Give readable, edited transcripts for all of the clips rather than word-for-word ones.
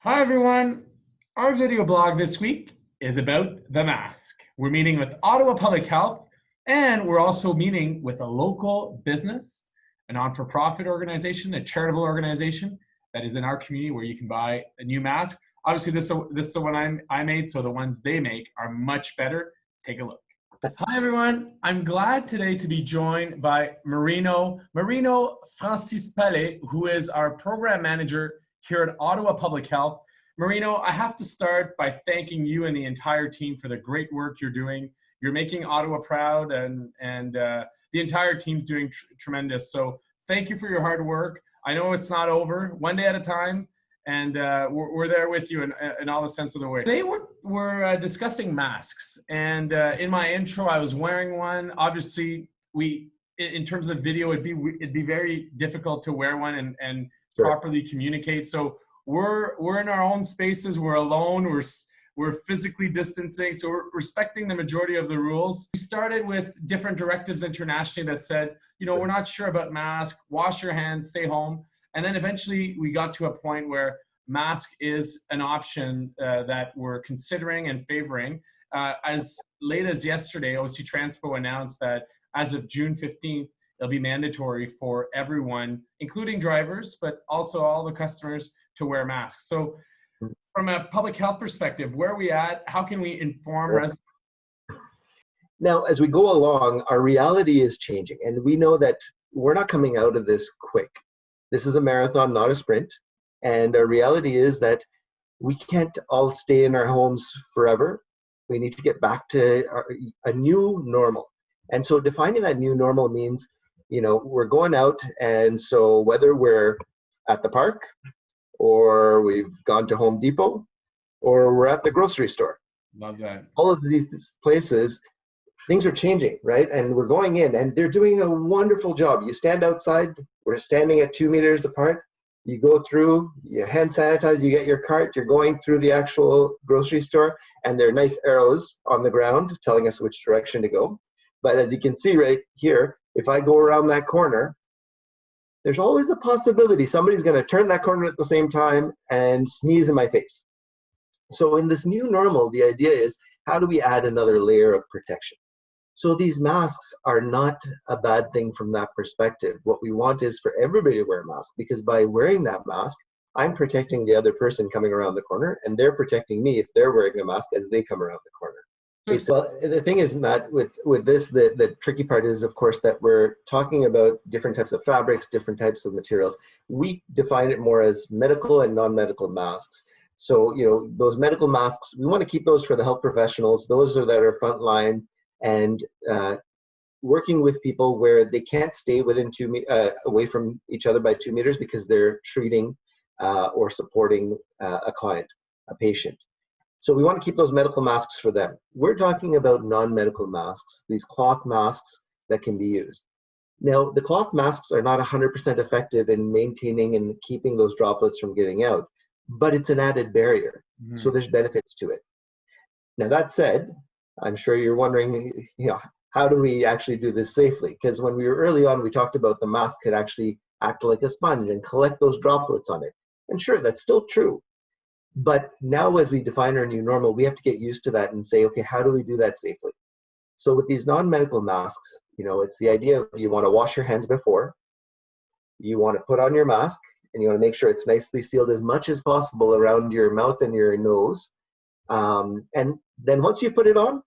Hi everyone. Our video blog this week is about the mask. We're meeting with Ottawa Public Health, and we're also meeting with a local business, a non-for-profit organization, a charitable organization that is in our community where you can buy a new mask. Obviously, this is the one I made, so the ones they make are much better. Take a look. Hi everyone. I'm glad today to be joined by Marino Francis Palais, who is our program manager here at Ottawa Public Health. Marino, I have to start by thanking you and the entire team for the great work you're doing. You're making Ottawa proud, and the entire team's doing tremendous. So thank you for your hard work. I know it's not over, one day at a time, and we're there with you in all the sense of the word. Today we're discussing masks, and in my intro I was wearing one. Obviously, in terms of video, it'd be very difficult to wear one and Sure. properly communicate. So we're in our own spaces. We're alone. We're physically distancing. So we're respecting the majority of the rules. We started with different directives internationally that said, we're not sure about masks. Wash your hands. Stay home. And then eventually we got to a point where mask is an option that we're considering and favoring. As late as yesterday, OC Transpo announced that as of June 15th, it'll be mandatory for everyone, including drivers, but also all the customers, to wear masks. So from a public health perspective, where are we at? How can we inform residents? Now, as we go along, our reality is changing, and we know that we're not coming out of this quick. This is a marathon, not a sprint. And our reality is that we can't all stay in our homes forever. We need to get back to a new normal. And so defining that new normal means, we're going out, and so whether we're at the park, or we've gone to Home Depot, or we're at the grocery store. Love that. All of these places, things are changing, right? And we're going in, and they're doing a wonderful job. You stand outside, we're standing at 2 meters apart. You go through, you hand sanitize, you get your cart, you're going through the actual grocery store, and there are nice arrows on the ground telling us which direction to go. But as you can see right here, if I go around that corner, there's always a possibility somebody's going to turn that corner at the same time and sneeze in my face. So in this new normal, the idea is, how do we add another layer of protection? So these masks are not a bad thing from that perspective. What we want is for everybody to wear a mask, because by wearing that mask, I'm protecting the other person coming around the corner, and they're protecting me if they're wearing a mask as they come around the corner. Well, the thing is, Matt, with this, the tricky part is, of course, that we're talking about different types of fabrics, different types of materials. We define it more as medical and non-medical masks. So, those medical masks, we want to keep those for the health professionals, those that are frontline, and working with people where they can't stay within away from each other by 2 meters because they're treating or supporting a client, a patient. So we want to keep those medical masks for them. We're talking about non-medical masks, these cloth masks that can be used. Now, the cloth masks are not 100% effective in maintaining and keeping those droplets from getting out, but it's an added barrier. Mm-hmm. So there's benefits to it. Now, that said, I'm sure you're wondering, how do we actually do this safely? Because when we were early on, we talked about the mask could actually act like a sponge and collect those droplets on it. And sure, that's still true. But now as we define our new normal, we have to get used to that and say, okay, how do we do that safely? So with these non-medical masks, it's the idea of, you want to wash your hands before, you want to put on your mask, and you want to make sure it's nicely sealed as much as possible around your mouth and your nose. And then once you put it on,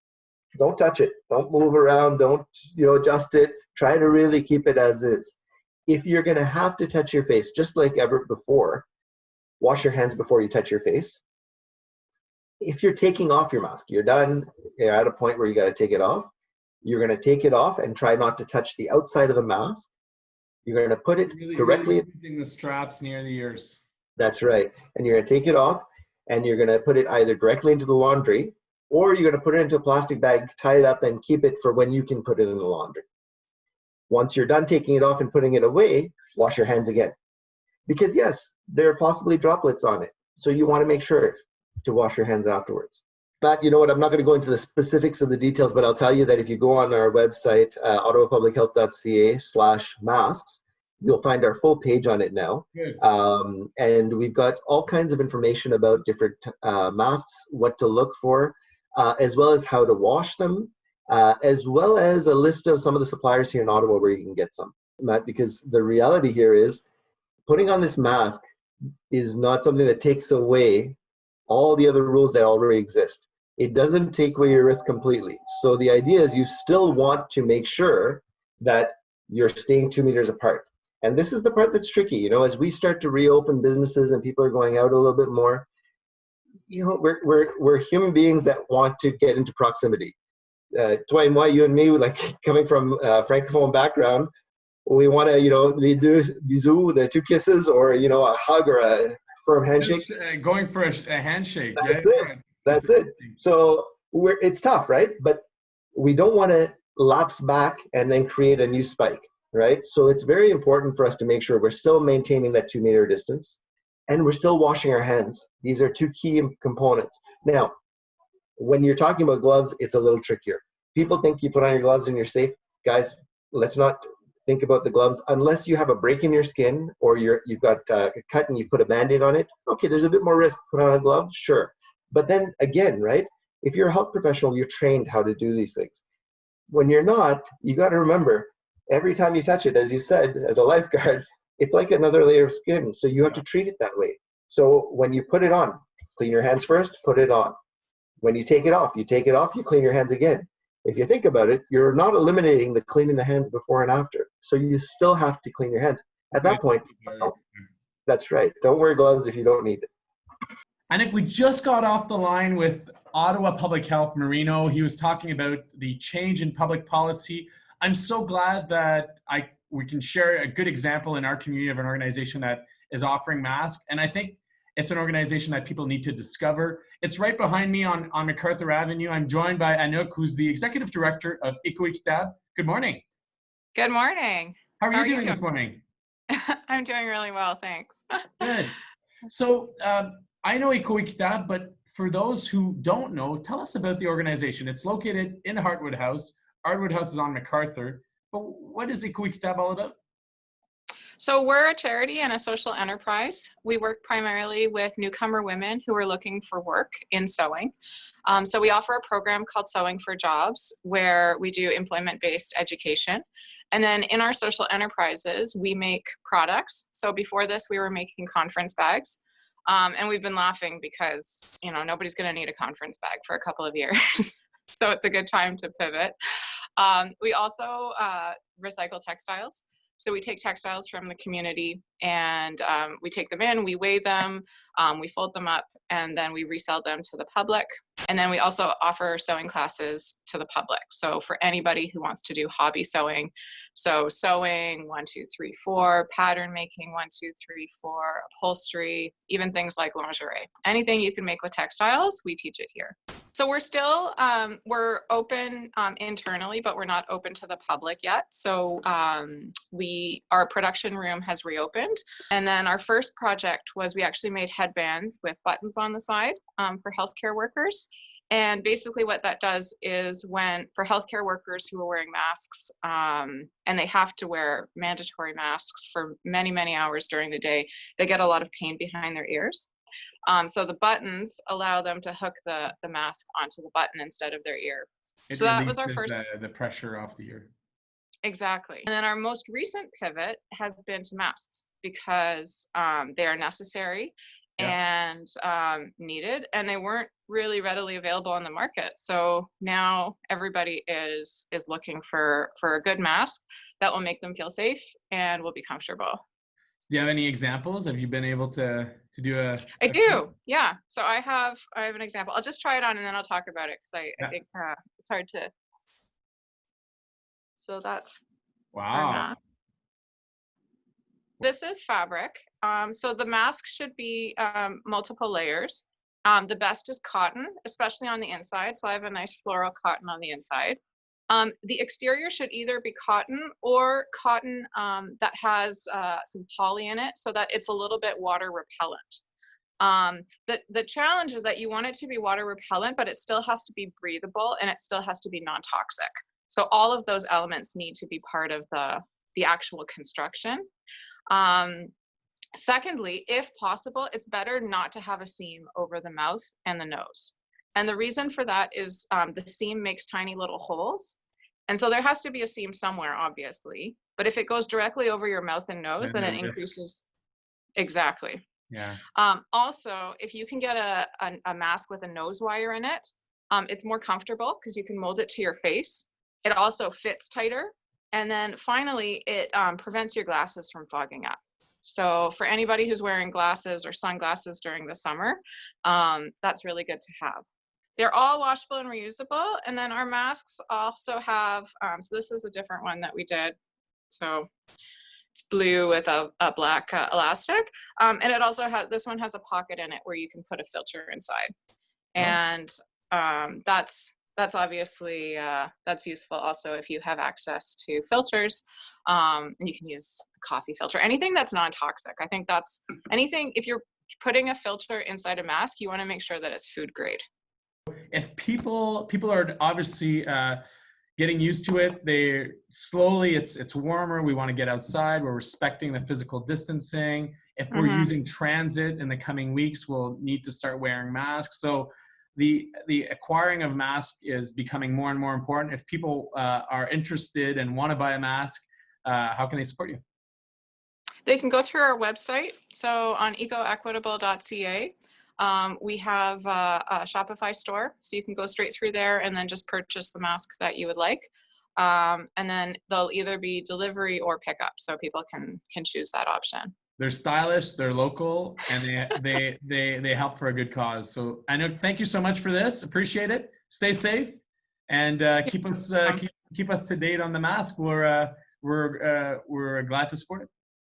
don't touch it. Don't move around. Don't, adjust it. Try to really keep it as is. If you're going to have to touch your face, just like ever before, wash your hands before you touch your face. If you're taking off your mask, you're done, you're at a point where you got to take it off, you're going to take it off and try not to touch the outside of the mask. You're going to put it directly... Really using the straps near the ears. That's right. And you're going to take it off, and you're going to put it either directly into the laundry, or you're going to put it into a plastic bag, tie it up, and keep it for when you can put it in the laundry. Once you're done taking it off and putting it away, wash your hands again. Because yes, there are possibly droplets on it. So you want to make sure to wash your hands afterwards. Matt, you know what? I'm not going to go into the specifics of the details, but I'll tell you that if you go on our website, ottawapublichealth.ca/masks, You'll find our full page on it now. Good. And we've got all kinds of information about different masks, what to look for, as well as how to wash them, as well as a list of some of the suppliers here in Ottawa where you can get some. Matt, because the reality here is putting on this mask is not something that takes away all the other rules that already exist. It doesn't take away your risk completely. So the idea is you still want to make sure that you're staying 2 meters apart. And this is the part that's tricky. You know, as we start to reopen businesses and people are going out a little bit more, you know, we're human beings that want to get into proximity. Dwayne, why you and me, like coming from a Francophone background, we want to, you know, les deux bisous, the 2 kisses, or, you know, a hug or a firm handshake. Just going for a handshake. That's it. That's it. So it's tough, right? But we don't want to lapse back and then create a new spike, right? So it's very important for us to make sure we're still maintaining that 2 meter distance and we're still washing our hands. These are 2 key components. Now, when you're talking about gloves, it's a little trickier. People think you put on your gloves and you're safe. Guys, let's not think about the gloves unless you have a break in your skin or you've got a cut and you've put a Band-Aid on it. Okay, there's a bit more risk. Put on a glove, sure. But then again, right? If you're a health professional, you're trained how to do these things. When you're not, you got to remember every time you touch it, as you said, as a lifeguard, it's like another layer of skin. So you have to treat it that way. So when you put it on, clean your hands first, put it on. When you take it off, you clean your hands again. If you think about it, you're not eliminating the cleaning the hands before and after. So you still have to clean your hands. At that point, that's right. Don't wear gloves if you don't need it. Anik, we just got off the line with Ottawa Public Health Marino. He was talking about the change in public policy. I'm so glad that we can share a good example in our community of an organization that is offering masks. And I think it's an organization that people need to discover. It's right behind me on MacArthur Avenue. I'm joined by Anouk, who's the executive director of Ecoequitable. Good morning. Good morning. How are you doing this morning? I'm doing really well, thanks. Good. So I know Ecoequitable, but for those who don't know, tell us about the organization. It's located in Hartwood House. Hartwood House is on MacArthur. But what is Ecoequitable all about? So we're a charity and a social enterprise. We work primarily with newcomer women who are looking for work in sewing. So we offer a program called Sewing for Jobs, where we do employment-based education. And then in our social enterprises, we make products. So before this, we were making conference bags. And we've been laughing because, you know, nobody's going to need a conference bag for a couple of years. So it's a good time to pivot. We also recycle textiles. So we take textiles from the community and we take them in, we weigh them, we fold them up, and then we resell them to the public. And then we also offer sewing classes to the public. So for anybody who wants to do hobby sewing, so sewing, 1, 2, 3, 4, pattern making, 1, 2, 3, 4, upholstery, even things like lingerie. Anything you can make with textiles, we teach it here. So we're still, we're open internally, but we're not open to the public yet. So our production room has reopened. And then our first project was we actually made headbands with buttons on the side for healthcare workers. And basically what that does is for healthcare workers who are wearing masks, and they have to wear mandatory masks for many, many hours during the day, they get a lot of pain behind their ears. So the buttons allow them to hook the mask onto the button instead of their ear. So that was our first. The pressure off the ear. Exactly. And then our most recent pivot has been to masks because they are necessary and needed, and they weren't really readily available on the market. So now everybody is looking for a good mask that will make them feel safe and will be comfortable. Do you have any examples? Have you been able to do a? I do, yeah. So I have an example. I'll just try it on and then I'll talk about it because I think it's hard to. So that's wow. This is fabric. So the mask should be multiple layers. The best is cotton, especially on the inside. So I have a nice floral cotton on the inside. The exterior should either be cotton or cotton that has some poly in it so that it's a little bit water repellent. The challenge is that you want it to be water repellent, but it still has to be breathable and it still has to be non-toxic. So all of those elements need to be part of the the actual construction. Secondly, if possible, it's better not to have a seam over the mouth and the nose. And the reason for that is the seam makes tiny little holes. And so there has to be a seam somewhere, obviously. But if it goes directly over your mouth and nose, then it increases. Exactly. Yeah. Also, if you can get a mask with a nose wire in it, it's more comfortable because you can mold it to your face. It also fits tighter. And then finally, it prevents your glasses from fogging up. So for anybody who's wearing glasses or sunglasses during the summer, that's really good to have. They're all washable and reusable. And then our masks also have, so this is a different one that we did. So it's blue with a black elastic. And it also has, this one has a pocket in it where you can put a filter inside. And that's obviously, that's useful also if you have access to filters, and you can use a coffee filter, anything that's non-toxic. I think that's anything, if you're putting a filter inside a mask, you want to make sure that it's food grade. If people are obviously getting used to it, they slowly, it's warmer, we want to get outside, we're respecting the physical distancing. If we're using transit in the coming weeks, we'll need to start wearing masks. So the acquiring of masks is becoming more and more important. If people are interested and want to buy a mask, how can they support you? They can go through our website. So on ecoequitable.ca, we have a Shopify store. So you can go straight through there and then just purchase the mask that you would like. And then they'll either be delivery or pickup. So people can choose that option. They're stylish, they're local, and they help for a good cause. So I know, thank you so much for this. Appreciate it. Stay safe and keep us to date on the mask. We're glad to support it.